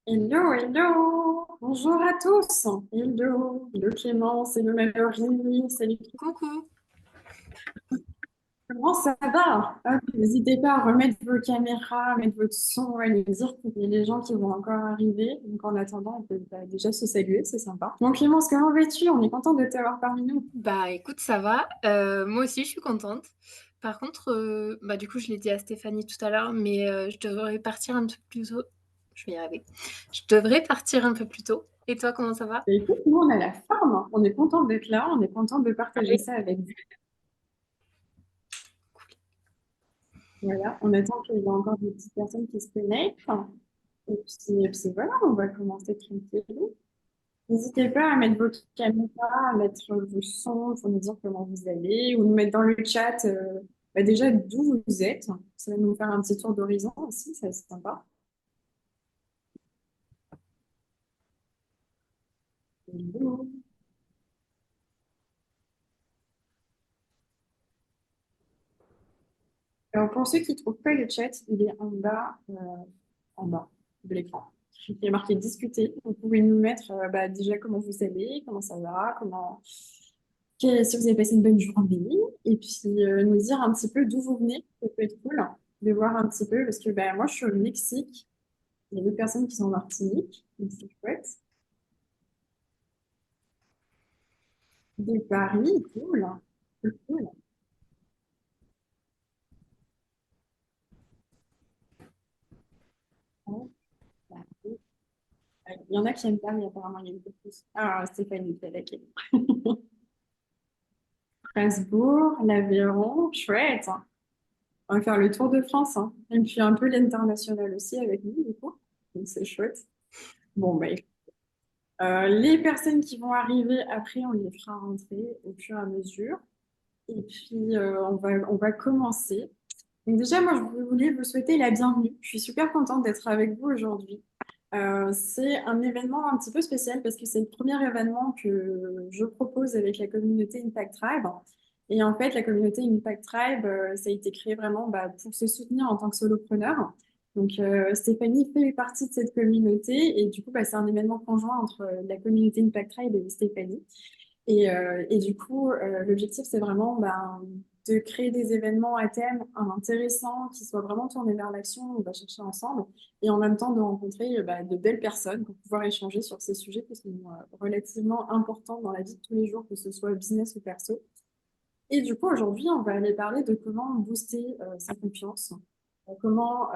Hello, hello! Bonjour à tous! Hello Clémence, hello Mallory, salut, Coucou. comment ça va? N'hésitez pas à remettre vos caméras, à mettre votre son, à nous dire qu'il y a des gens qui vont encore arriver. Donc en attendant, on peut déjà se saluer, c'est sympa. Bon Clémence, comment vas-tu? On est content de t'avoir parmi nous. Bah écoute, ça va. Moi aussi, je suis contente. Par contre, bah du coup, je l'ai dit à Stéphanie tout à l'heure, mais je devrais partir un peu plus tôt. Je vais y arriver. Je devrais partir un peu plus tôt. Et toi, comment ça va? Et écoute, nous on a la forme, hein. On est content d'être là, on est content de Ah partager oui. ça avec vous. Voilà, on attend qu'il y ait encore des petites personnes qui se connectent. Et puis voilà, on va commencer tranquillement. N'hésitez pas à mettre votre caméra, à mettre vos sons pour nous dire comment vous allez, ou nous mettre dans le chat déjà d'où vous êtes. Ça va nous faire un petit tour d'horizon aussi, ça c'est sympa. Hello. Alors pour ceux qui ne trouvent pas le chat, il est en bas de l'écran. Il est marqué discuter. Vous pouvez nous mettre déjà comment vous allez, comment ça va, si vous avez passé une bonne journée, et puis nous dire un petit peu d'où vous venez. Ça peut être cool de voir un petit peu, parce que moi je suis au Mexique. Il y a d'autres personnes qui sont en Martinique, donc c'est chouette. De Paris, cool. C'est cool. Ouais, Paris. Ouais, il y en a qui aiment Paris, apparemment, il y a beaucoup plus. Ah, Stéphanie, t'es d'accord. Strasbourg, l'Aveyron, chouette. On va faire le tour de France, hein. Et puis un peu l'international aussi avec nous, du coup. Donc c'est chouette. Bon, les personnes qui vont arriver après, on les fera rentrer au fur et à mesure. Et puis, on va commencer. Donc déjà, moi, je voulais vous souhaiter la bienvenue. Je suis super contente d'être avec vous aujourd'hui. C'est un événement un petit peu spécial parce que c'est le premier événement que je propose avec la communauté Impact Tribe. Et en fait, la communauté Impact Tribe, ça a été créé vraiment pour se soutenir en tant que solopreneur. Donc, Stéphanie fait partie de cette communauté et du coup, c'est un événement conjoint entre la communauté Impact Tribe et Stéphanie. Et du coup, l'objectif, c'est vraiment de créer des événements à thème intéressants, qui soient vraiment tournés vers l'action, on va chercher ensemble, et en même temps de rencontrer de belles personnes pour pouvoir échanger sur ces sujets qui sont relativement importants dans la vie de tous les jours, que ce soit business ou perso. Et du coup, aujourd'hui, on va aller parler de comment booster sa confiance, comment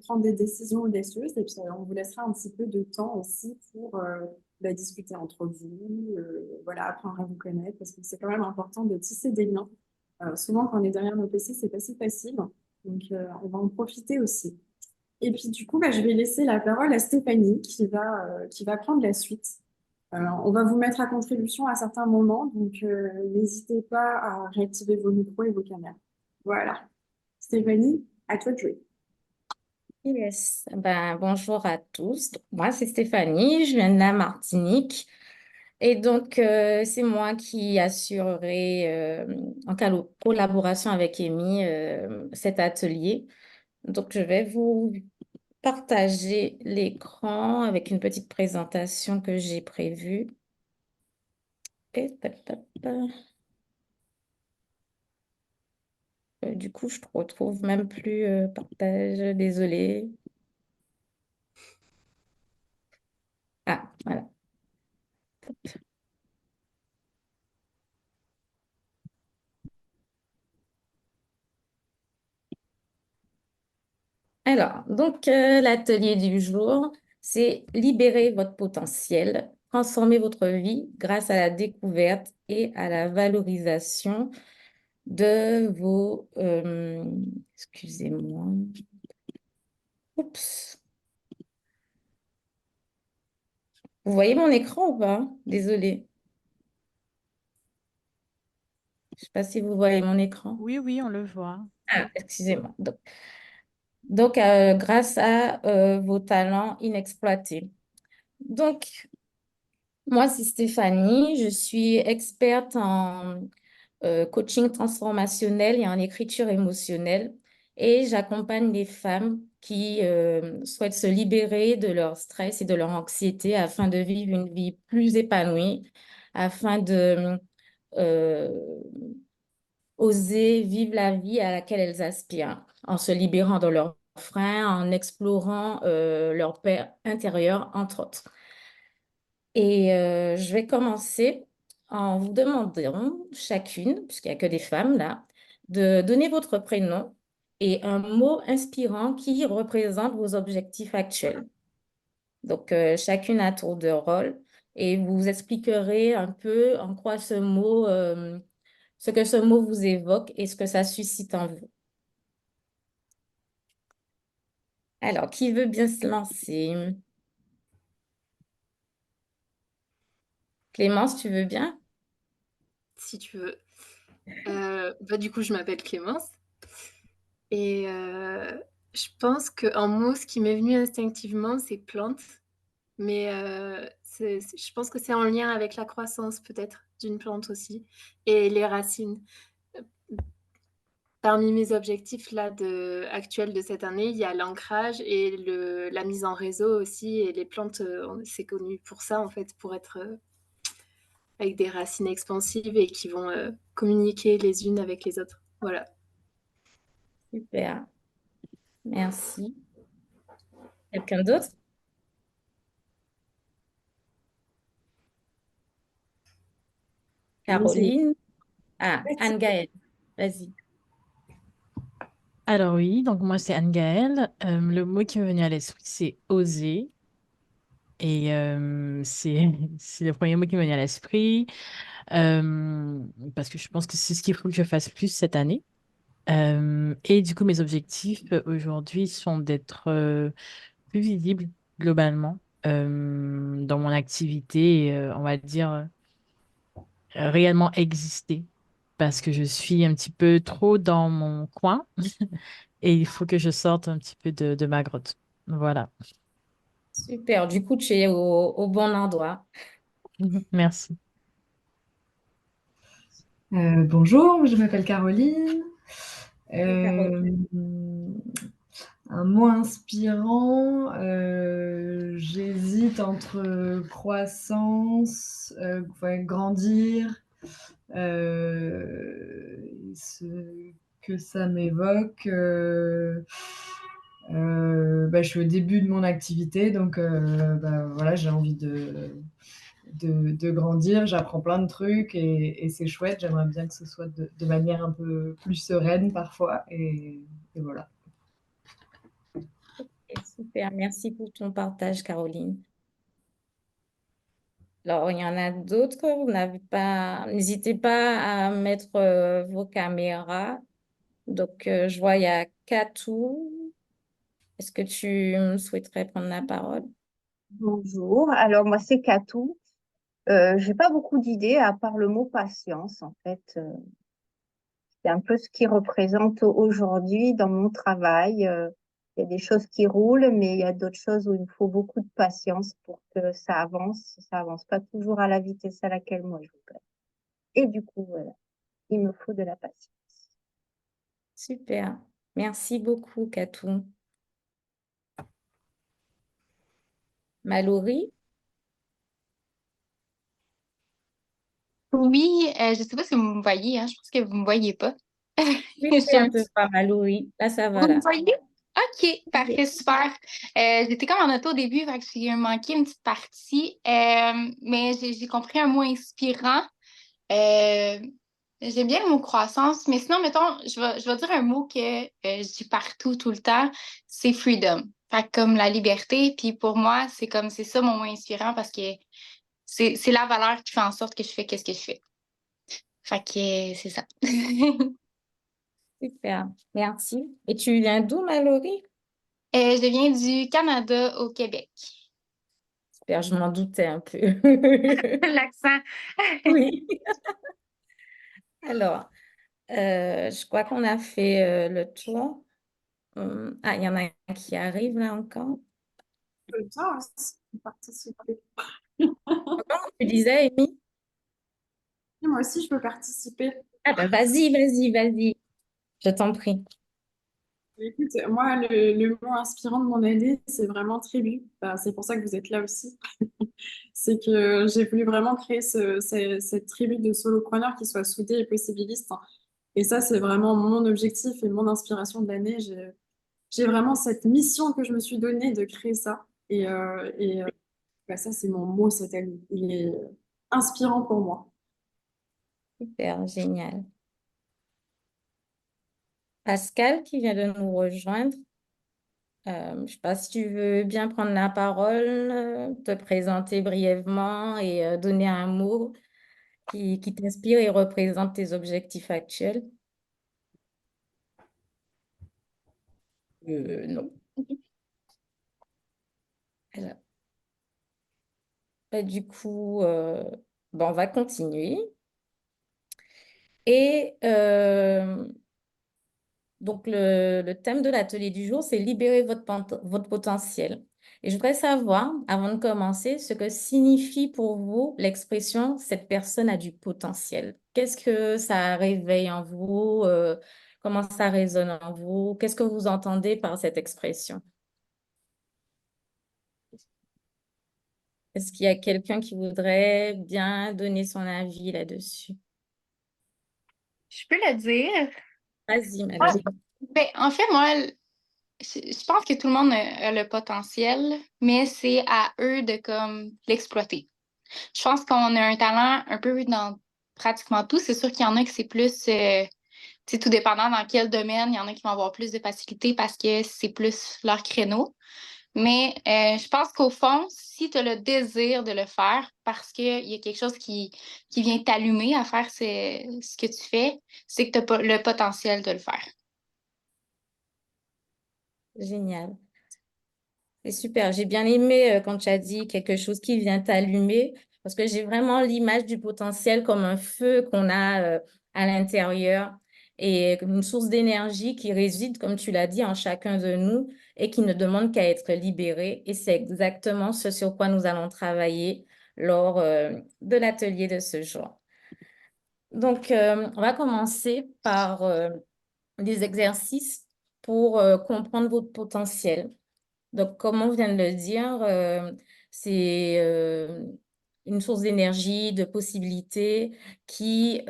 prendre des décisions audacieuses, et puis on vous laissera un petit peu de temps aussi pour discuter entre vous, voilà, apprendre à vous connaître, parce que c'est quand même important de tisser des liens. Souvent, quand on est derrière nos PC, c'est pas si facile, donc on va en profiter aussi. Et puis du coup, je vais laisser la parole à Stéphanie qui va prendre la suite. On va vous mettre à contribution à certains moments, donc n'hésitez pas à réactiver vos micros et vos caméras. Voilà. Stéphanie, à toi de jouer. Yes. Ben, bonjour à tous. Moi, c'est Stéphanie, je viens de la Martinique. Et donc, c'est moi qui assurerai, en collaboration avec Amy, cet atelier. Donc, je vais vous partager l'écran avec une petite présentation que j'ai prévue. Et du coup, je ne retrouve même plus partage. Désolée. Ah, voilà. Alors, donc, l'atelier du jour, c'est libérer votre potentiel, transformer votre vie grâce à la découverte et à la valorisation de vos... excusez-moi. Oups. Vous voyez mon écran ou pas? Désolée. Je ne sais pas si vous voyez mon écran. Oui, oui, on le voit. Ah, excusez-moi. Donc, grâce à vos talents inexploités. Donc, moi, c'est Stéphanie. Je suis experte en coaching transformationnel et en écriture émotionnelle. Et j'accompagne les femmes qui souhaitent se libérer de leur stress et de leur anxiété afin de vivre une vie plus épanouie, afin de euh, oser vivre la vie à laquelle elles aspirent, en se libérant de leurs freins, en explorant leur paix intérieure, entre autres. Et je vais commencer en vous demandant chacune, puisqu'il n'y a que des femmes là, de donner votre prénom et un mot inspirant qui représente vos objectifs actuels. Donc, chacune à tour de rôle et vous expliquerez un peu en quoi ce que ce mot vous évoque et ce que ça suscite en vous. Alors, qui veut bien se lancer? Clémence, tu veux bien? Si tu veux. Du coup, je m'appelle Clémence et je pense qu'un mot, ce qui m'est venu instinctivement, c'est plante. Mais je pense que c'est en lien avec la croissance peut-être d'une plante aussi et les racines. Parmi mes objectifs là actuels de cette année, il y a l'ancrage et la mise en réseau aussi. Et les plantes, c'est connu pour ça en fait, pour être avec des racines expansives et qui vont communiquer les unes avec les autres. Voilà. Super, merci. Quelqu'un d'autre? Oui, c'est Caroline? Ah, Betty. Anne-Gaëlle, vas-y. Alors oui, donc moi c'est Anne-Gaëlle. Le mot qui m'est venu à l'esprit, c'est oser. Et c'est le premier mot qui m'est venu à l'esprit. Parce que je pense que c'est ce qu'il faut que je fasse plus cette année. Et du coup, mes objectifs aujourd'hui sont d'être plus visible globalement dans mon activité, et, on va dire réellement exister. Parce que je suis un petit peu trop dans mon coin et il faut que je sorte un petit peu de ma grotte. Voilà. Super, du coup, tu es au bon endroit. Merci. Bonjour, je m'appelle Caroline. Bonjour, Caroline. Euh, un mot inspirant, j'hésite entre croissance, grandir, ce que ça m'évoque. Je suis au début de mon activité, donc voilà, j'ai envie de grandir, j'apprends plein de trucs et c'est chouette. J'aimerais bien que ce soit de manière un peu plus sereine parfois. Et voilà. Et super, merci pour ton partage, Caroline. Alors, il y en a d'autres, vous n'avez pas, n'hésitez pas à mettre vos caméras. Donc, je vois, il y a Katou. Est-ce que tu souhaiterais prendre la parole? Bonjour, alors moi c'est Katou. J'ai pas beaucoup d'idées à part le mot patience en fait. C'est un peu ce qui représente aujourd'hui dans mon travail. Il y a des choses qui roulent, mais il y a d'autres choses où il me faut beaucoup de patience pour que ça avance. Ça avance pas toujours à la vitesse à laquelle moi je voudrais. Et du coup, voilà, il me faut de la patience. Super, merci beaucoup, Katou. Mallory? Oui, je sais pas si vous me voyez, hein, je pense que vous me voyez pas. Oui, Je oui, suis on un te petit- voit, Mallory. Là, ça va, Vous me là. voyez? OK, Oui. parfait, super. J'étais comme en auto au début, fait que j'ai manqué une petite partie, mais j'ai compris un mot inspirant. Euh, J'aime bien le mot croissance, mais sinon, mettons, je vais dire un mot que je dis partout, tout le temps, c'est freedom. Fait que comme la liberté, puis pour moi, c'est ça mon mot inspirant parce que c'est la valeur qui fait en sorte que je fais qu'est-ce que je fais. Fait que c'est ça. Super, merci. Et tu viens d'où, Mallory? Je viens du Canada au Québec. Super, je m'en doutais un peu. L'accent. Oui. Alors, je crois qu'on a fait le tour. Ah, il y en a un qui arrive là encore. Je veux bien aussi participer. Comment tu disais, Amy? Moi aussi, je peux participer. Ah ben, vas-y, vas-y, vas-y. Je t'en prie. Écoute, moi, le mot inspirant de mon année, c'est vraiment tribu. Bah, c'est pour ça que vous êtes là aussi. C'est que j'ai voulu vraiment créer cette tribu de solopreneurs qui soit soudée et possibiliste. Et ça, c'est vraiment mon objectif et mon inspiration de l'année. J'ai vraiment cette mission que je me suis donnée de créer ça. Bah, ça, c'est mon mot cette année. Il est inspirant pour moi. Super, génial. Pascal qui vient de nous rejoindre. Je ne sais pas si tu veux bien prendre la parole, te présenter brièvement et donner un mot qui t'inspire et représente tes objectifs actuels. Non. Alors, bah, du coup, on va continuer. Et donc, le thème de l'atelier du jour, c'est libérer votre potentiel. Et je voudrais savoir, avant de commencer, ce que signifie pour vous l'expression cette personne a du potentiel. Qu'est-ce que ça réveille en vous? Comment ça résonne en vous? Qu'est-ce que vous entendez par cette expression? Est-ce qu'il y a quelqu'un qui voudrait bien donner son avis là-dessus? Je peux le dire. Vas-y, Ah, madame. ben, en fait, moi, je pense que tout le monde a le potentiel, mais c'est à eux de comme l'exploiter. Je pense qu'on a un talent un peu dans pratiquement tout. C'est sûr qu'il y en a qui c'est plus, tout dépendant dans quel domaine, il y en a qui vont avoir plus de facilité parce que c'est plus leur créneau. Mais je pense qu'au fond, si tu as le désir de le faire parce qu'il y a quelque chose qui vient t'allumer à faire ce que tu fais, c'est que tu as le potentiel de le faire. Génial. C'est super. J'ai bien aimé quand tu as dit quelque chose qui vient t'allumer parce que j'ai vraiment l'image du potentiel comme un feu qu'on a à l'intérieur et une source d'énergie qui réside, comme tu l'as dit, en chacun de nous et qui ne demande qu'à être libérée. Et c'est exactement ce sur quoi nous allons travailler lors de l'atelier de ce jour. Donc, on va commencer par des exercices pour comprendre votre potentiel. Donc, comme on vient de le dire, c'est une source d'énergie, de possibilités qui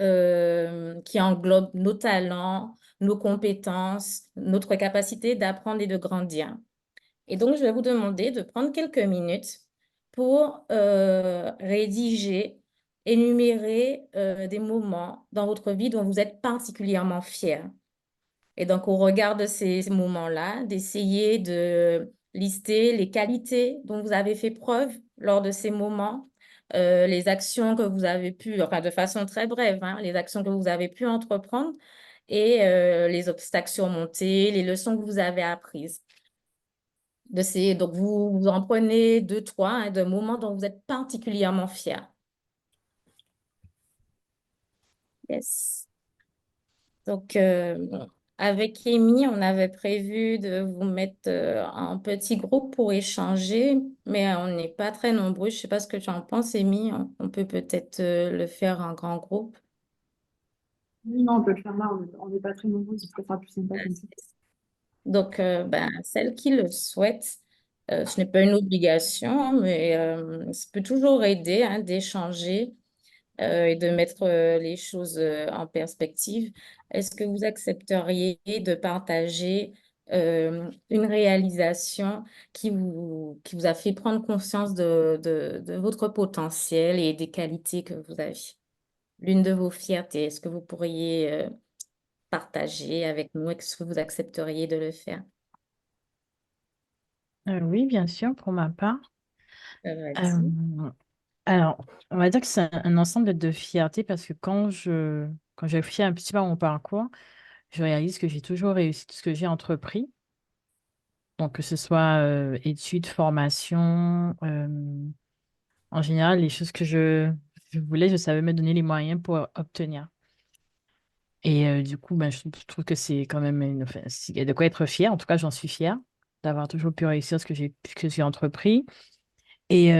englobe nos talents, nos compétences, notre capacité d'apprendre et de grandir. Et donc, je vais vous demander de prendre quelques minutes pour rédiger, énumérer des moments dans votre vie dont vous êtes particulièrement fiers. Et donc, au regard de ces moments-là, d'essayer de lister les qualités dont vous avez fait preuve lors de ces moments, les actions que vous avez pu, enfin de façon très brève, hein, les actions que vous avez pu entreprendre et les obstacles surmontés, les leçons que vous avez apprises. Donc, vous en prenez deux, trois, hein, de moments dont vous êtes particulièrement fiers. Yes. Donc, avec Amy, on avait prévu de vous mettre en petit groupe pour échanger, mais on n'est pas très nombreux. Je ne sais pas ce que tu en penses, Amy. On peut peut-être le faire en grand groupe. Oui, non, on peut le faire là, on n'est pas très nombreux, ce sera plus sympa comme ça. Donc, celles qui le souhaitent, ce n'est pas une obligation, mais ça peut toujours aider hein, d'échanger et de mettre les choses en perspective. Est-ce que vous accepteriez de partager une réalisation qui vous a fait prendre conscience de votre potentiel et des qualités que vous avez? L'une de vos fiertés, est-ce que vous pourriez partager avec nous? Est-ce que vous accepteriez de le faire? Oui, bien sûr, pour ma part. Vas-y. Euh, alors, on va dire que c'est un ensemble de fierté parce que quand je réfléchis un petit peu à mon parcours, je réalise que j'ai toujours réussi tout ce que j'ai entrepris. Donc, que ce soit études, formation, en général, les choses que je voulais, je savais me donner les moyens pour obtenir. Et du coup, ben, je trouve que c'est quand même enfin, il y a de quoi être fier. En tout cas, j'en suis fière d'avoir toujours pu réussir ce que j'ai entrepris. Et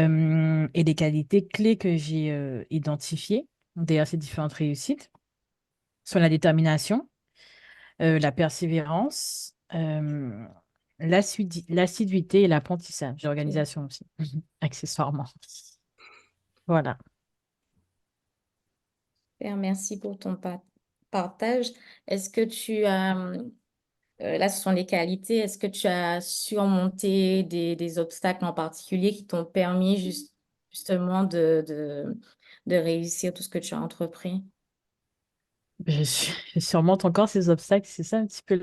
des qualités clés que j'ai identifiées derrière ces différentes réussites sont la détermination, la persévérance, euh, l'assiduité et l'apprentissage, l'organisation aussi, accessoirement. Voilà. Super, merci pour ton partage. Est-ce que tu as, là, ce sont les qualités, est-ce que tu as surmonté des obstacles en particulier qui t'ont permis justement de réussir tout ce que tu as entrepris? Je surmonte encore ces obstacles, c'est ça un petit peu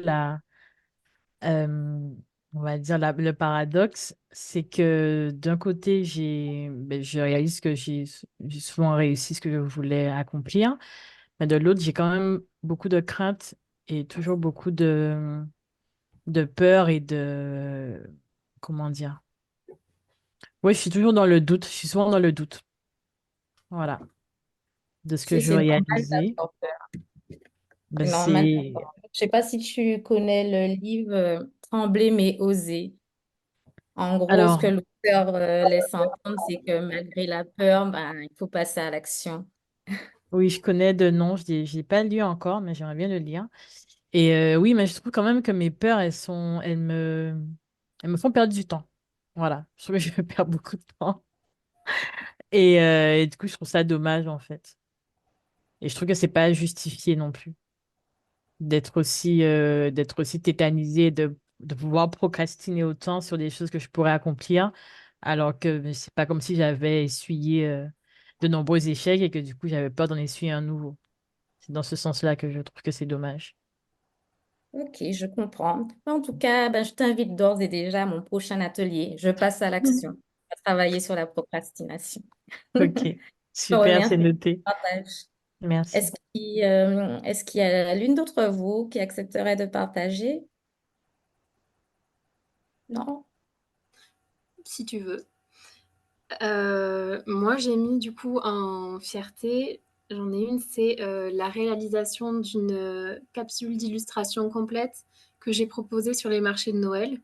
euh, on va dire le paradoxe, c'est que d'un côté, je réalise que j'ai souvent réussi ce que je voulais accomplir, mais de l'autre, j'ai quand même beaucoup de craintes et toujours beaucoup de peur et comment dire? Oui, je suis toujours dans le doute, je suis souvent dans le doute, voilà, de ce que je C'est veux normal réaliser. d'avoir peur. Ben, C'est normal c'est, d'avoir peur. Je sais pas si tu connais le livre Trembler mais oser. En gros, ce que alors, l'auteur laisse entendre, c'est que malgré la peur, ben, il faut passer à l'action. oui, je connais de nom, je l'ai pas lu encore, mais j'aimerais bien le lire. Et oui, mais je trouve quand même que mes peurs, elles me font perdre du temps. Voilà, je trouve que je perds beaucoup de temps. Et du coup, je trouve ça dommage, en fait. Et je trouve que c'est pas justifié non plus d'être aussi tétanisé, de pouvoir procrastiner autant sur des choses que je pourrais accomplir, alors que c'est pas comme si j'avais essuyé de nombreux échecs et que du coup, j'avais peur d'en essuyer un nouveau. C'est dans ce sens-là que je trouve que c'est dommage. Ok, je comprends. En tout cas, ben, je t'invite d'ores et déjà à mon prochain atelier. Je passe à l'action. On va travailler sur la procrastination. Ok, Je te super, remercie c'est pour noté. le partage. Merci. Est-ce qu'il y a l'une d'entre vous qui accepterait de partager? Non? Si tu veux. Moi, j'ai mis du coup en fierté, j'en ai une, c'est la réalisation d'une capsule d'illustration complète que j'ai proposée sur les marchés de Noël.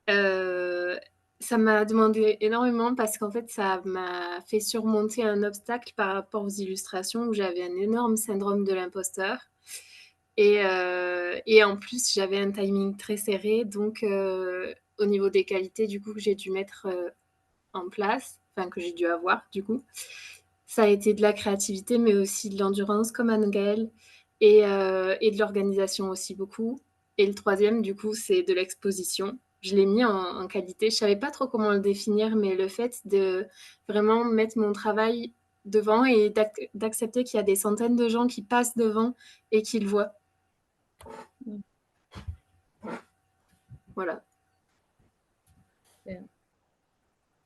Euh, Ça m'a demandé énormément parce qu'en fait, ça m'a fait surmonter un obstacle par rapport aux illustrations où j'avais un énorme syndrome de l'imposteur. Et en plus, j'avais un timing très serré, donc au niveau des qualités, du coup, que j'ai dû mettre en place, enfin que j'ai dû avoir du coup. Ça a été de la créativité, mais aussi de l'endurance comme Anne-Gaëlle et de l'organisation aussi beaucoup. Et le troisième, du coup, c'est de l'exposition. Je l'ai mis en qualité. Je savais pas trop comment le définir, mais le fait de vraiment mettre mon travail devant et d'accepter qu'il y a des centaines de gens qui passent devant et qui le voient. Voilà.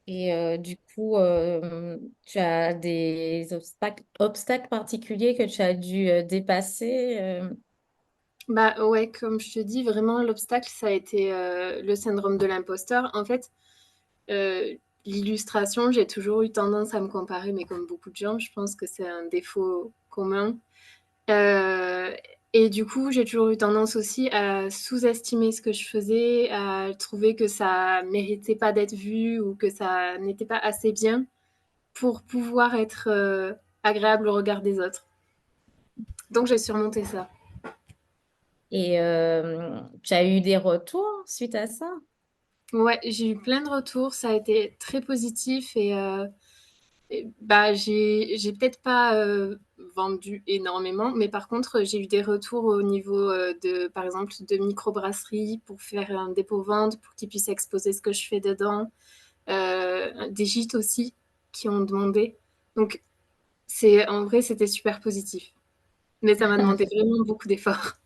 Et du coup, tu as des obstacles particuliers que tu as dû dépasser? Bah ouais, comme je te dis, vraiment, l'obstacle, ça a été le syndrome de l'imposteur. En fait, euh, l'illustration, j'ai toujours eu tendance à me comparer, mais comme beaucoup de gens, je pense que c'est un défaut commun. Euh, et du coup, j'ai toujours eu tendance aussi à sous-estimer ce que je faisais, à trouver que ça méritait pas d'être vu ou que ça n'était pas assez bien pour pouvoir être agréable au regard des autres. Donc, j'ai surmonté ça. Et tu as eu des retours suite à ça? Ouais, j'ai eu plein de retours, ça a été très positif et bah j'ai peut-être pas vendu énormément, mais par contre j'ai eu des retours au niveau de par exemple de microbrasserie pour faire un dépôt-vente pour qu'ils puissent exposer ce que je fais dedans, des gîtes aussi qui ont demandé. Donc c'est en vrai c'était super positif, mais ça m'a demandé vraiment beaucoup d'efforts.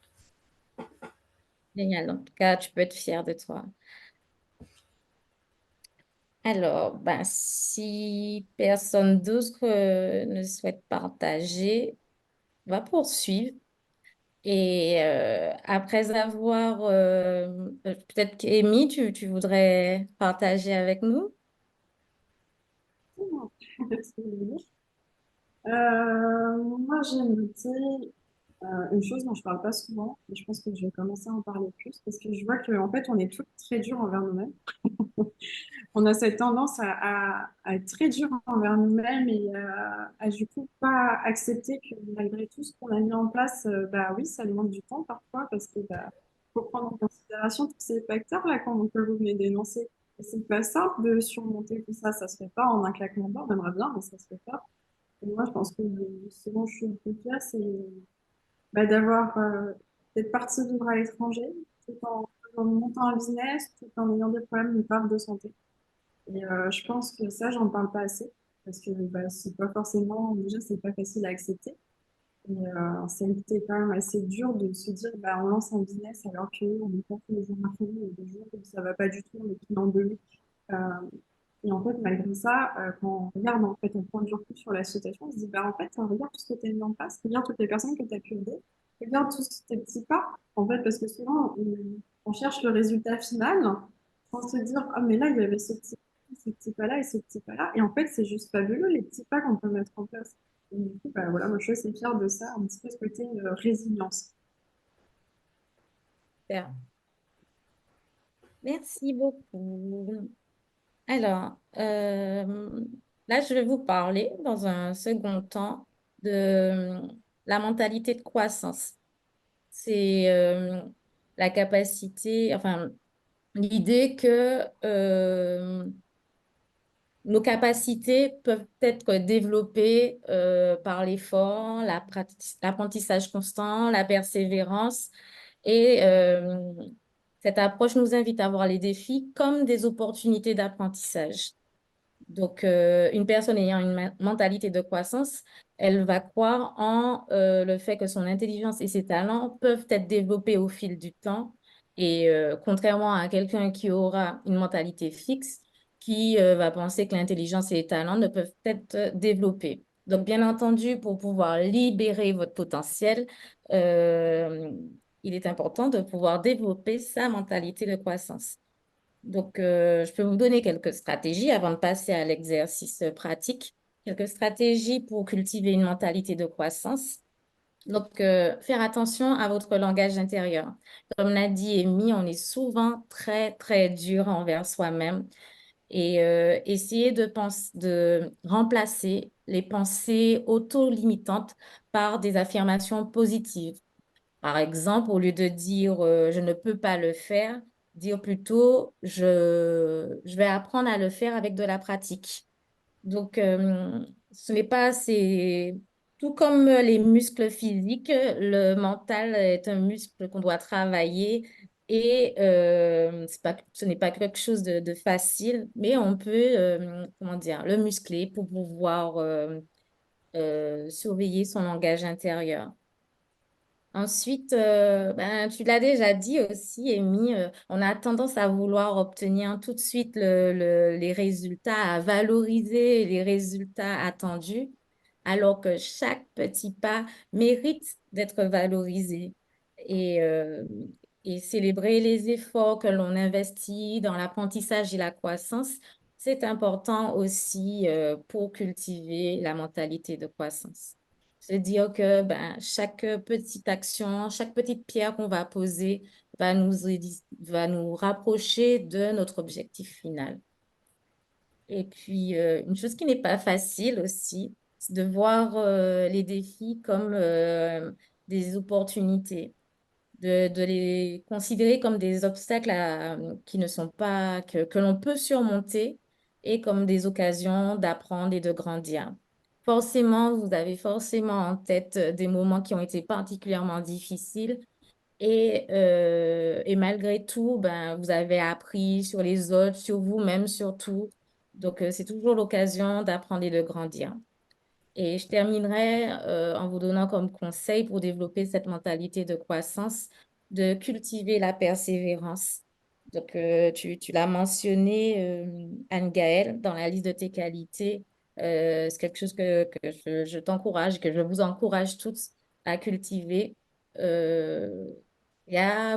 Génial. En tout cas, tu peux être fière de toi. Alors, ben, si personne d'autre ne souhaite partager, on va poursuivre. Et après avoir, peut-être qu'Amy, tu voudrais partager avec nous? Moi, j'ai noté une chose dont je parle pas souvent, et je pense que je vais commencer à en parler plus parce que je vois qu'en fait, on est toutes très dures envers nous-mêmes. On a cette tendance à être très dur envers nous-mêmes et à du coup pas accepter que malgré tout ce qu'on a mis en place, bah oui, ça demande du temps parfois parce que bah, faut prendre en considération tous ces facteurs-là que vous venez d'énoncer. Et c'est pas simple de surmonter tout ça. Ça se fait pas en un claquement de doigts. On aimerait bien, mais ça se fait pas. Et moi, je pense que ce dont je suis le plus fière, c'est d'avoir d'être partie vivre à l'étranger, tout en montant un business, tout en ayant des problèmes graves de santé. Et je pense que ça, j'en parle pas assez, parce que c'est pas forcément, déjà, c'est pas facile à accepter. Et c'est quand même assez dur de se dire, on lance un business alors qu'on n'est pas tous les jours à fond, il y a des jours où ça va pas du tout, on est client de lui. Euh, et en fait, malgré ça, quand on regarde, en fait, on prend du recul sur la situation, on se dit, en fait, regarde tout ce que tu as mis en place, regarde toutes les personnes que tu as pu aider, regarde tous tes petits pas, en fait, parce que souvent, on cherche le résultat final sans se dire, ah, mais là, il y avait ce petit pas-là et ce petit pas-là. Et en fait, c'est juste fabuleux, les petits pas qu'on peut mettre en place. Et du coup, voilà, moi, je suis assez fière de ça, un petit peu ce côté résilience. Super. Merci beaucoup. Alors, là, je vais vous parler dans un second temps de la mentalité de croissance. C'est la capacité, enfin, l'idée que nos capacités peuvent être développées par l'effort, l'apprentissage constant, la persévérance. Et cette approche nous invite à voir les défis comme des opportunités d'apprentissage. Donc, une personne ayant une mentalité de croissance, elle va croire en le fait que son intelligence et ses talents peuvent être développés au fil du temps. Et contrairement à quelqu'un qui aura une mentalité fixe, qui va penser que l'intelligence et les talents ne peuvent être développés. Donc, bien entendu, pour pouvoir libérer votre potentiel, euh, il est important de pouvoir développer sa mentalité de croissance. Donc, je peux vous donner quelques stratégies avant de passer à l'exercice pratique. Quelques stratégies pour cultiver une mentalité de croissance. Donc, faire attention à votre langage intérieur. Comme l'a dit Amy, on est souvent très, très dur envers soi-même et essayer de remplacer les pensées auto-limitantes par des affirmations positives. Par exemple, au lieu de dire je ne peux pas le faire, dire plutôt je vais apprendre à le faire avec de la pratique. Donc, ce n'est pas assez. Tout comme les muscles physiques, le mental est un muscle qu'on doit travailler et ce n'est pas quelque chose de facile, mais on peut, comment dire, le muscler pour pouvoir surveiller son langage intérieur. Ensuite, tu l'as déjà dit aussi, Amy, on a tendance à vouloir obtenir tout de suite les résultats, à valoriser les résultats attendus, alors que chaque petit pas mérite d'être valorisé et, euh, et célébrer les efforts que l'on investit dans l'apprentissage et la croissance, c'est important aussi pour cultiver la mentalité de croissance. Se dire que chaque petite action, chaque petite pierre qu'on va poser va nous rapprocher de notre objectif final. Et puis, une chose qui n'est pas facile aussi, c'est de voir les défis comme des opportunités, de les considérer comme des obstacles qui ne sont pas, que l'on peut surmonter et comme des occasions d'apprendre et de grandir. Forcément, vous avez forcément en tête des moments qui ont été particulièrement difficiles et malgré tout, vous avez appris sur les autres, sur vous-même surtout. Donc, c'est toujours l'occasion d'apprendre et de grandir. Et je terminerai en vous donnant comme conseil pour développer cette mentalité de croissance, de cultiver la persévérance. Donc, tu l'as mentionné, Anne-Gaëlle, dans la liste de tes qualités. C'est quelque chose que je t'encourage, que je vous encourage toutes à cultiver. Euh,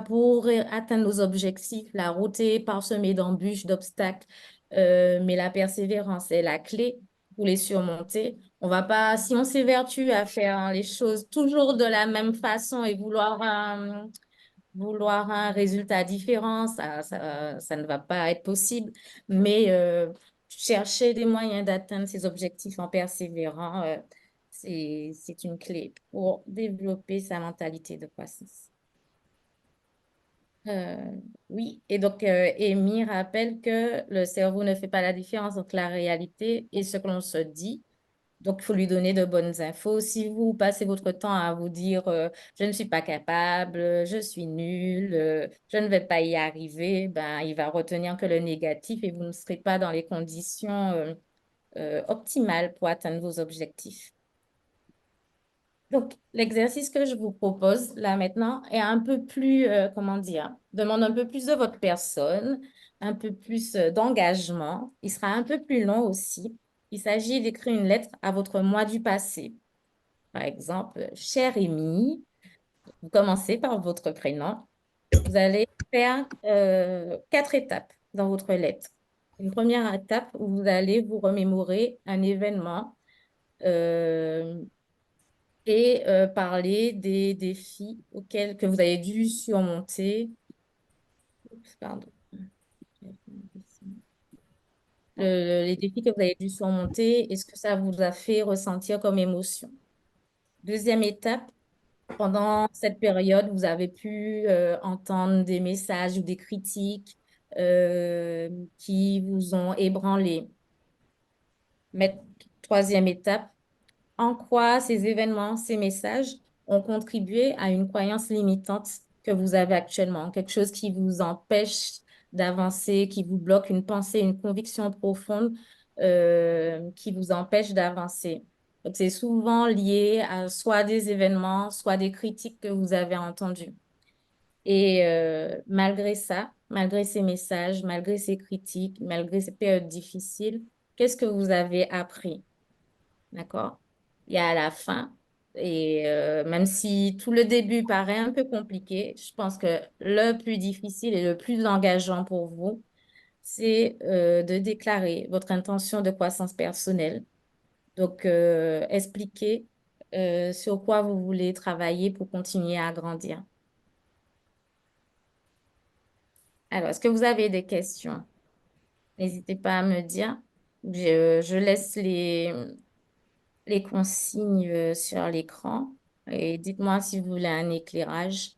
pour atteindre nos objectifs, la route est parsemée d'embûches, d'obstacles, mais la persévérance est la clé pour les surmonter. On va pas, si on s'évertue à faire les choses toujours de la même façon et vouloir un résultat différent, ça ne va pas être possible. Mais chercher des moyens d'atteindre ces objectifs en persévérant, c'est une clé pour développer sa mentalité de croissance. Euh, oui, et donc Amy rappelle que le cerveau ne fait pas la différence entre la réalité et ce que l'on se dit. Donc, il faut lui donner de bonnes infos. Si vous passez votre temps à vous dire je ne suis pas capable, je suis nulle, je ne vais pas y arriver, ben, il va retenir que le négatif et vous ne serez pas dans les conditions optimales pour atteindre vos objectifs. Donc, l'exercice que je vous propose là maintenant est un peu plus, comment dire, demande un peu plus de votre personne, un peu plus d'engagement. Il sera un peu plus long aussi. Il s'agit d'écrire une lettre à votre moi du passé. Par exemple, cher Amy, vous commencez par votre prénom. Vous allez faire 4 étapes dans votre lettre. Une première étape où vous allez vous remémorer un événement euh, et parler des défis que vous avez dû surmonter. Oups, pardon. Les défis que vous avez dû surmonter et ce que ça vous a fait ressentir comme émotion. Deuxième étape, pendant cette période, vous avez pu entendre des messages ou des critiques qui vous ont ébranlé. Mais troisième étape, en quoi ces événements, ces messages ont contribué à une croyance limitante que vous avez actuellement, quelque chose qui vous empêche d'avancer, qui vous bloque, une pensée, une conviction profonde qui vous empêche d'avancer. Donc, c'est souvent lié à soit des événements, soit des critiques que vous avez entendues. Et malgré ça, malgré ces messages, malgré ces critiques, malgré ces périodes difficiles, qu'est-ce que vous avez appris? D'accord? Il y a à la fin. Et même si tout le début paraît un peu compliqué, je pense que le plus difficile et le plus engageant pour vous, c'est de déclarer votre intention de croissance personnelle. Donc, expliquer sur quoi vous voulez travailler pour continuer à grandir. Alors, est-ce que vous avez des questions? N'hésitez pas à me dire. Je laisse les consignes sur l'écran et dites-moi si vous voulez un éclairage.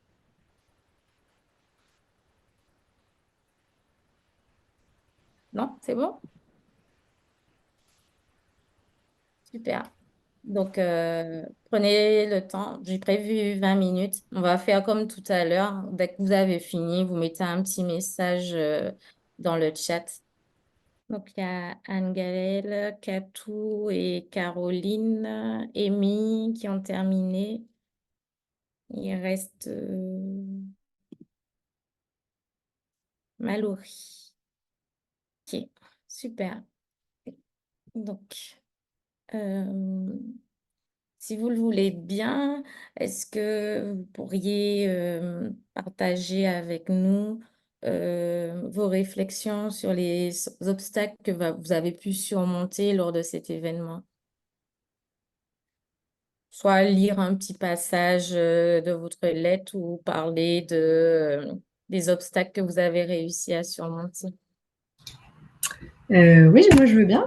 Non, c'est bon? Super. Donc, prenez le temps. J'ai prévu 20 minutes. On va faire comme tout à l'heure. Dès que vous avez fini, vous mettez un petit message dans le chat. Donc, il y a Anne-Gaëlle, Katou et Caroline, Amy qui ont terminé. Il reste Mallory. Ok, super. Donc, euh, si vous le voulez bien, est-ce que vous pourriez partager avec nous vos réflexions sur les obstacles que vous avez pu surmonter lors de cet événement? Soit lire un petit passage de votre lettre ou parler des obstacles que vous avez réussi à surmonter. Oui, moi je veux bien.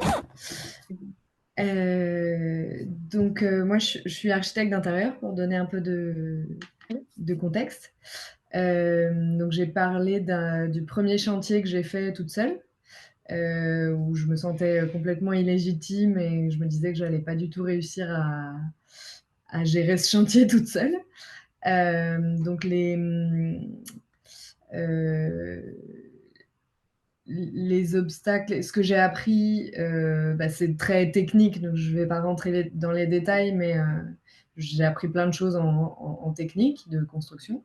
Moi je suis architecte d'intérieur pour donner un peu de contexte. Donc j'ai parlé du premier chantier que j'ai fait toute seule, où je me sentais complètement illégitime et je me disais que j'allais pas du tout réussir à gérer ce chantier toute seule. Donc les obstacles, ce que j'ai appris, c'est très technique, donc je ne vais pas rentrer dans les détails, mais j'ai appris plein de choses en technique de construction.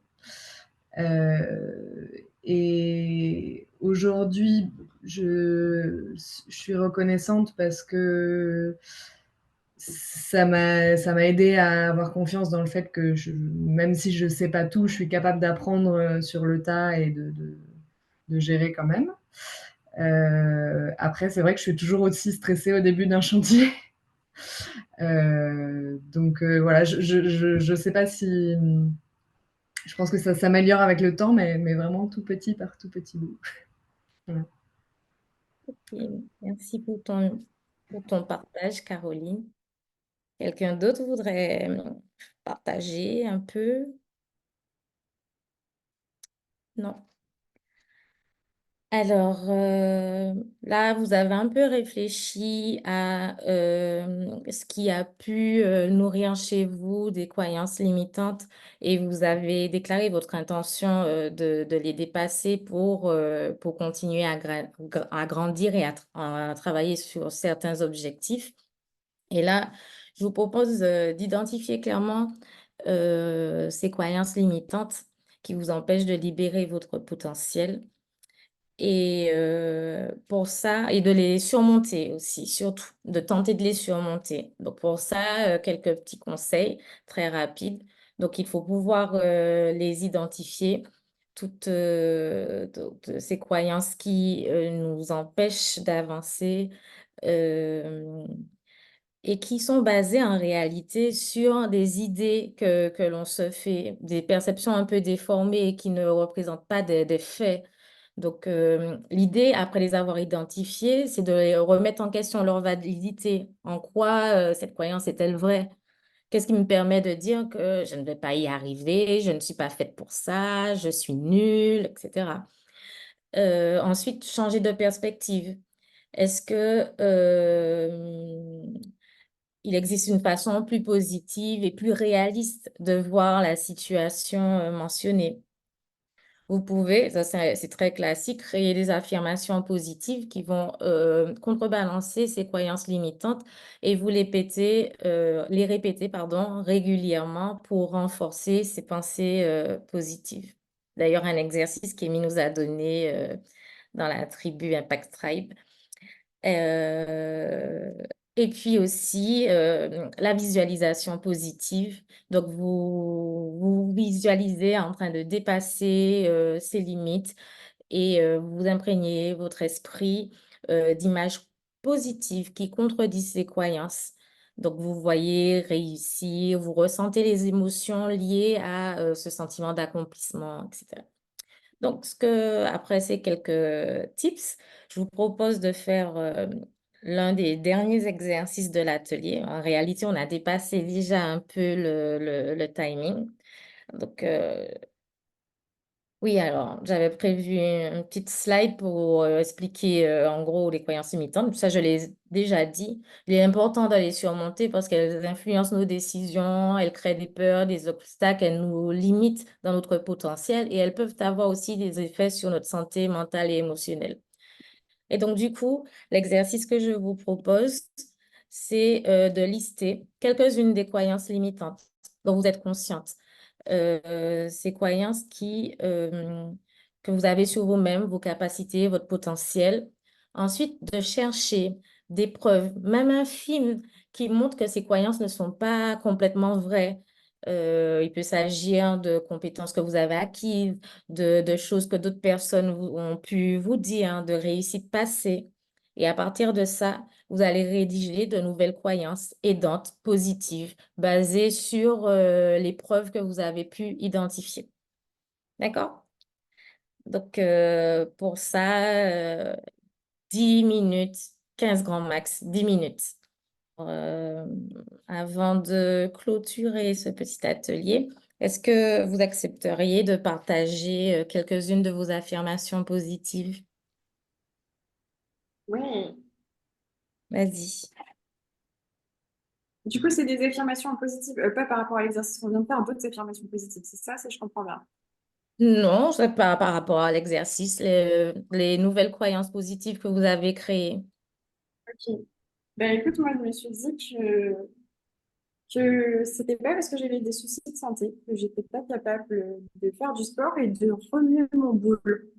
Et aujourd'hui, je suis reconnaissante parce que ça m'a aidé à avoir confiance dans le fait que même si je ne sais pas tout, je suis capable d'apprendre sur le tas et de gérer quand même. Après, c'est vrai que je suis toujours aussi stressée au début d'un chantier. Voilà, je sais pas si... Je pense que ça s'améliore avec le temps, mais vraiment tout petit par tout petit bout. Voilà. Et merci pour ton partage, Caroline. Quelqu'un d'autre voudrait partager un peu? Non. Alors, là, vous avez un peu réfléchi à ce qui a pu nourrir chez vous des croyances limitantes et vous avez déclaré votre intention de les dépasser pour continuer à grandir et à travailler sur certains objectifs. Et là, je vous propose d'identifier clairement ces croyances limitantes qui vous empêchent de libérer votre potentiel. Et pour ça, et de les surmonter aussi, surtout, de tenter de les surmonter. Donc pour ça, quelques petits conseils très rapides. Donc il faut pouvoir les identifier, toutes ces croyances qui nous empêchent d'avancer euh, et qui sont basées en réalité sur des idées que l'on se fait, des perceptions un peu déformées et qui ne représentent pas des faits. Donc, l'idée, après les avoir identifiées, c'est de les remettre en question leur validité. En quoi cette croyance est-elle vraie? Qu'est-ce qui me permet de dire que je ne vais pas y arriver, je ne suis pas faite pour ça, je suis nulle, etc. Ensuite, changer de perspective. Est-ce que il existe une façon plus positive et plus réaliste de voir la situation mentionnée? Vous pouvez, ça c'est très classique, créer des affirmations positives qui vont contrebalancer ces croyances limitantes et vous les répéter, pardon, régulièrement pour renforcer ces pensées positives. D'ailleurs, un exercice qu'Amy nous a donné dans la tribu Impact Tribe. Euh, et puis aussi la visualisation positive. Donc, vous visualisez en train de dépasser ces limites et vous imprégnez votre esprit d'images positives qui contredisent ces croyances. Donc, vous voyez réussir, vous ressentez les émotions liées à ce sentiment d'accomplissement, etc. Donc, après ces quelques tips, je vous propose de faire l'un des derniers exercices de l'atelier. En réalité, on a dépassé déjà un peu le timing. Donc, oui, alors, j'avais prévu une petite slide pour expliquer en gros les croyances limitantes. Ça, je l'ai déjà dit. Il est important de les surmonter parce qu'elles influencent nos décisions, elles créent des peurs, des obstacles, elles nous limitent dans notre potentiel et elles peuvent avoir aussi des effets sur notre santé mentale et émotionnelle. Et donc, du coup, l'exercice que je vous propose, c'est de lister quelques-unes des croyances limitantes dont vous êtes consciente. Ces croyances que vous avez sur vous-même, vos capacités, votre potentiel. Ensuite, de chercher des preuves, même infimes, qui montrent que ces croyances ne sont pas complètement vraies. Il peut s'agir de compétences que vous avez acquises, de choses que d'autres personnes ont pu vous dire, hein, de réussites passées. Et à partir de ça, vous allez rédiger de nouvelles croyances aidantes, positives, basées sur les preuves que vous avez pu identifier. D'accord? Donc, pour ça, 10 minutes, 15 grands max, 10 minutes. Euh, Avant de clôturer ce petit atelier, est-ce que vous accepteriez de partager quelques-unes de vos affirmations positives? Oui. Vas-y. Du coup, c'est des affirmations positives, pas par rapport à l'exercice qu'on vient de faire, d'autres affirmations positives. C'est ça, si je comprends bien. Non, c'est pas par rapport à l'exercice, les nouvelles croyances positives que vous avez créées. Ok. Ben écoute, moi, je me suis dit que c'était pas parce que j'avais des soucis de santé que j'étais pas capable de faire du sport et de remuer mon boule.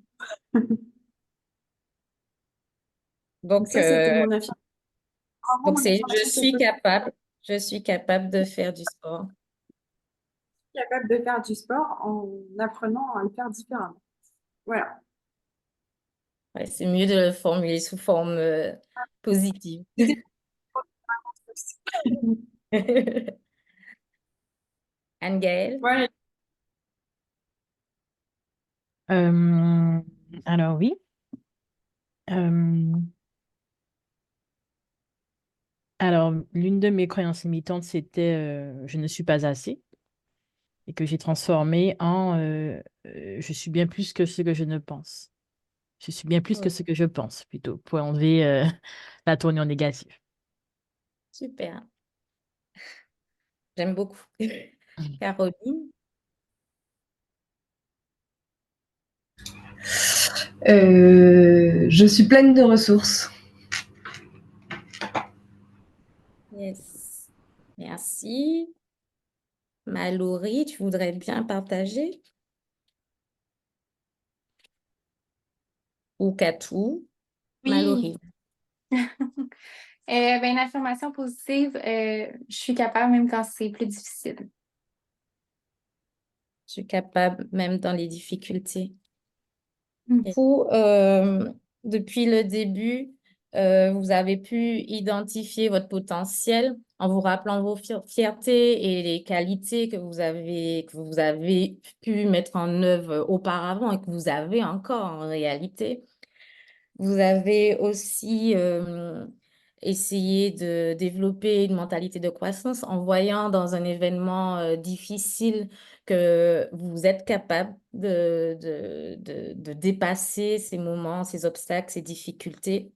Donc Donc, ça, c'était mon affirmation. Vraiment donc mon c'est affirmation qui est positive, je suis capable de faire du sport. capable de faire du sport en apprenant à le faire différemment. Voilà. Ouais, c'est mieux de le formuler sous forme positive. C'était Anne-Gaëlle? voilà. Euh, alors oui. Euh, alors, l'une de mes croyances limitantes, c'était je ne suis pas assez et que j'ai transformé en je suis bien plus que ce que je ne pense. Je suis bien plus que Oui, ce que je pense, plutôt, pour enlever la tournure négative. super. J'aime beaucoup. Caroline? Je suis pleine de ressources. Yes. Merci. Mallory, tu voudrais bien partager? Ou Katou? Oui. Mallory. Ben, une affirmation positive, je suis capable même quand c'est plus difficile. Je suis capable même dans les difficultés. Mm. Vous, depuis le début, vous avez pu identifier votre potentiel en vous rappelant vos fiertés et les qualités que vous avez pu mettre en œuvre auparavant et que vous avez encore en réalité. Vous avez aussi essayé de développer une mentalité de croissance en voyant dans un événement difficile que vous êtes capable de dépasser ces moments, ces obstacles, ces difficultés.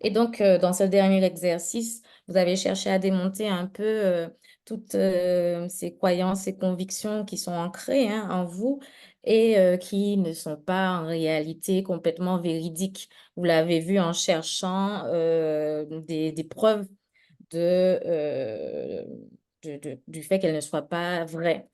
Et donc, dans ce dernier exercice, vous avez cherché à démonter un peu toutes ces croyances et convictions qui sont ancrées hein, en vous et qui ne sont pas en réalité complètement véridiques. Vous l'avez vu en cherchant des preuves de, du fait qu'elles ne soient pas vraies.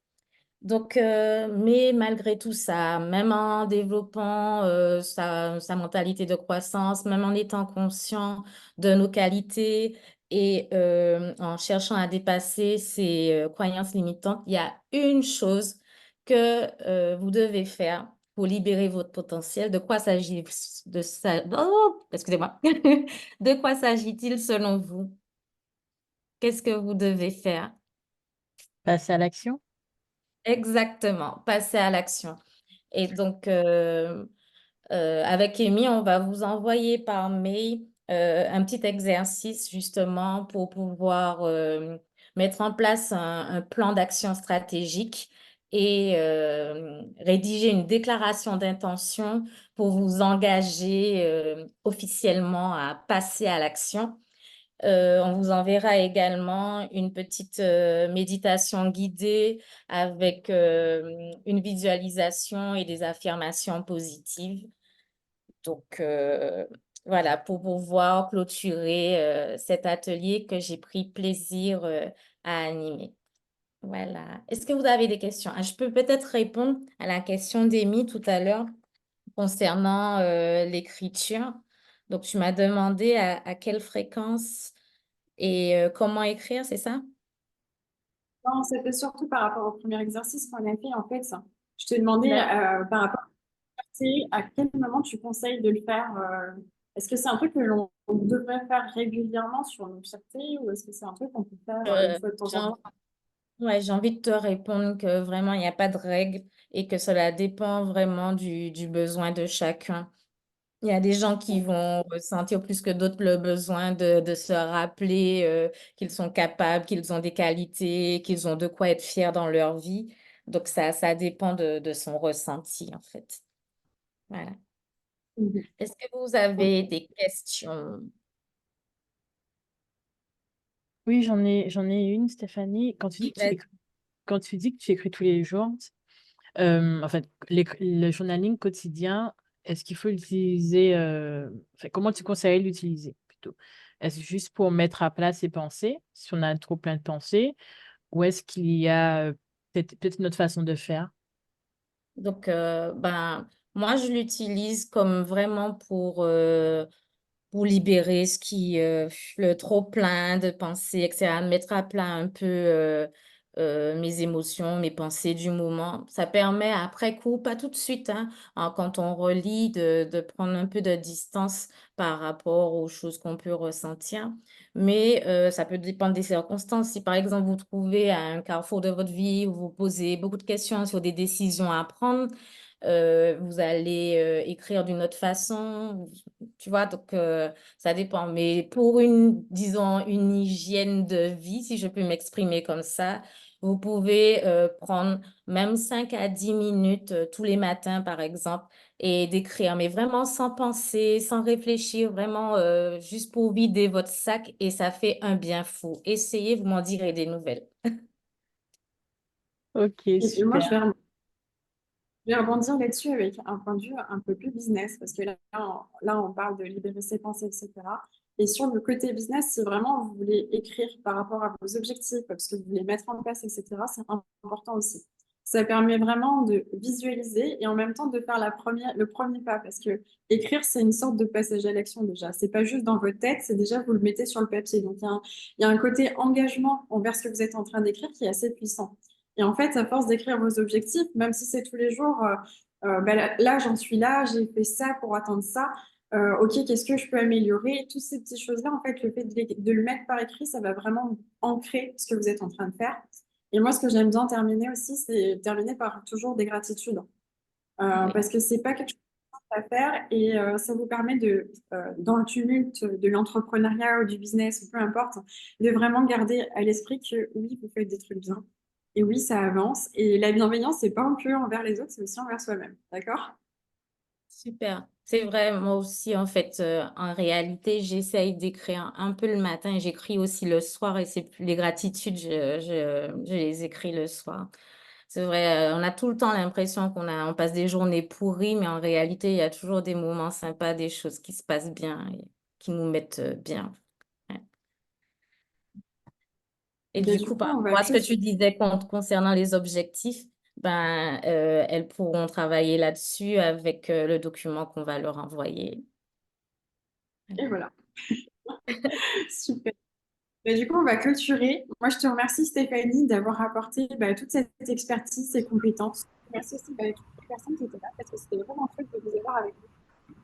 Donc, mais malgré tout ça, même en développant sa mentalité de croissance, même en étant conscient de nos qualités et en cherchant à dépasser ces croyances limitantes, il y a une chose que vous devez faire pour libérer votre potentiel. De quoi s'agit de ça? Oh, excusez-moi. De quoi s'agit-il selon vous? Qu'est-ce que vous devez faire? Passer à l'action? Exactement, passer à l'action. Et donc, avec Amy, on va vous envoyer par mail un petit exercice justement pour pouvoir mettre en place un plan d'action stratégique et rédiger une déclaration d'intention pour vous engager officiellement à passer à l'action. On vous enverra également une petite méditation guidée avec une visualisation et des affirmations positives. Donc, voilà, pour pouvoir clôturer cet atelier que j'ai pris plaisir à animer. Voilà. Est-ce que vous avez des questions? Ah, je peux peut-être répondre à la question d'Amy tout à l'heure concernant l'écriture. Donc, tu m'as demandé à quelle fréquence et comment écrire, c'est ça? Non, c'était surtout par rapport au premier exercice qu'on a fait, en fait. Je te demandais D'accord. par rapport à à quel moment tu conseilles de le faire. Est-ce que c'est un truc que l'on devrait faire régulièrement sur nos fiertés ou est-ce que c'est un truc qu'on peut faire une Euh, fois de temps j'ai en en- temps? ouais, j'ai envie de te répondre que vraiment, il n'y a pas de règle et que cela dépend vraiment du besoin de chacun. Il y a des gens qui vont ressentir plus que d'autres le besoin de se rappeler qu'ils sont capables, qu'ils ont des qualités, qu'ils ont de quoi être fiers dans leur vie. Donc, ça dépend de son ressenti, en fait. Voilà. Mhm. Est-ce que vous avez des questions? Oui, j'en ai une, Stéphanie. Oui, vas-y. Quand tu dis que tu écris tous les jours, en fait, le journaling quotidien, est-ce qu'il faut l'utiliser, enfin, comment tu conseillerais de l'utiliser plutôt? Est-ce juste pour mettre à plat ses pensées, si on a trop plein de pensées, ou est-ce qu'il y a peut-être une autre façon de faire? Donc, ben, moi, je l'utilise comme vraiment pour libérer le trop plein de pensées, etc., mettre à plat un peu mes émotions, mes pensées du moment. Ça permet après coup, pas tout de suite, quand on relit, de prendre un peu de distance par rapport aux choses qu'on peut ressentir. Mais ça peut dépendre des circonstances. Si par exemple vous trouvez à un carrefour de votre vie où vous posez beaucoup de questions sur des décisions à prendre, vous allez écrire d'une autre façon, tu vois, donc ça dépend. Mais pour disons, une hygiène de vie, si je peux m'exprimer comme ça, vous pouvez prendre même 5 à 10 minutes tous les matins, par exemple, et d'écrire, mais vraiment sans penser, sans réfléchir, vraiment juste pour vider votre sac et ça fait un bien fou. Essayez, vous m'en direz des nouvelles. Ok, Et moi, super. je vais rebondir là-dessus avec un point de vue un peu plus business, parce que là, on parle de libérer ses pensées, etc. Et sur le côté business, si vraiment vous voulez écrire par rapport à vos objectifs, parce que vous voulez mettre en place, etc., c'est important aussi. Ça permet vraiment de visualiser et en même temps de faire le premier pas, parce que écrire, c'est une sorte de passage à l'action déjà. C'est pas juste dans votre tête, c'est déjà vous le mettez sur le papier. Donc, il y a un côté engagement envers ce que vous êtes en train d'écrire qui est assez puissant. Et en fait, à force d'écrire vos objectifs, même si c'est tous les jours, ben là, j'en suis là, j'ai fait ça pour atteindre ça. Ok, qu'est-ce que je peux améliorer? Toutes ces petites choses-là, en fait, le fait de le mettre par écrit, ça va vraiment ancrer ce que vous êtes en train de faire. Et moi, ce que j'aime bien terminer aussi, c'est terminer par toujours des gratitudes. Oui. Parce que c'est pas quelque chose à faire et ça vous permet dans le tumulte de l'entrepreneuriat ou du business ou peu importe, de vraiment garder à l'esprit que oui, vous faites des trucs bien et oui, ça avance. Et la bienveillance, c'est pas que envers les autres, c'est aussi envers soi-même. D'accord? Super. C'est vrai, moi aussi, en fait, en réalité, j'essaye d'écrire un peu le matin et j'écris aussi le soir et c'est plus les gratitudes, je les écris le soir. C'est vrai, on a tout le temps l'impression on passe des journées pourries, mais en réalité, il y a toujours des moments sympas, des choses qui se passent bien et qui nous mettent bien. Ouais. Et Ben, du du coup, coup, par on va rapport à ce que tu clôturer. disais concernant les objectifs, ben, elles pourront travailler là-dessus avec le document qu'on va leur envoyer. Et voilà. Super. Ben, du coup, on va clôturer. Moi, je te remercie, Stéphanie, d'avoir apporté toute cette expertise, ces compétences. Merci aussi toutes les personnes qui étaient là parce que c'était vraiment chouette de vous avoir avec nous.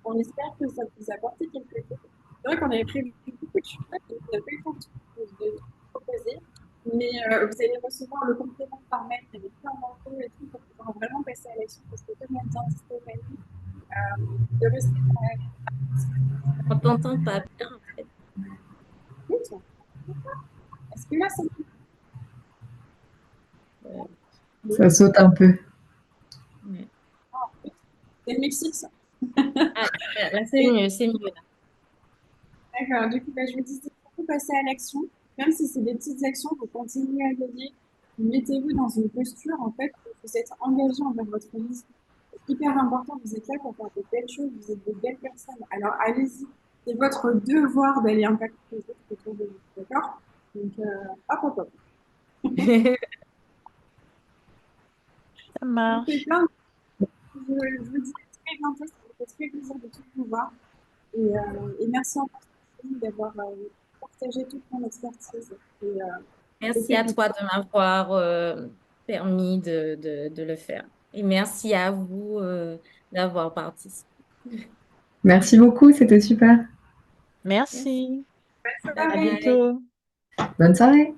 On espère que ça vous a apporté quelque chose. C'est vrai qu'on avait prévu beaucoup de choses et on n'a pas eu le temps de tout proposer. Mais vous allez recevoir le complément par mail avec plein d'infos et tout pour pouvoir vraiment passer à l'action parce que comme l'a dit Stéphanie, de rester dans On t'entend pas bien, en fait. l'écoute. Est-ce que là, Euh, mieux? Ça saute un peu. ouais. C'est le Mexique, ça. Ah, là, c'est Et mieux, c'est mieux. d'accord, du coup, je vous dis, faut passer à l'action. Même si c'est des petites actions, vous continuez à gagner. Mettez-vous dans une posture, en fait, où vous êtes engagé envers votre mission. C'est hyper important, vous êtes là pour faire de belles choses, vous êtes de belles personnes. Alors, allez-y. C'est votre devoir d'aller impacter les autres autour de vous. D'accord? Donc, hop, hop, hop. Ça Je vous fais marche. plein de... je vous dis à très bientôt. Ça me fait très plaisir de tout vous voir. Et merci encore Stéphanie, d'avoir partagé toute mon expertise. Et Merci à technique. toi de m'avoir permis de le faire. Et merci à vous d'avoir participé. Merci beaucoup, c'était super. Merci. Merci. Bye À bye. bientôt. Bonne soirée.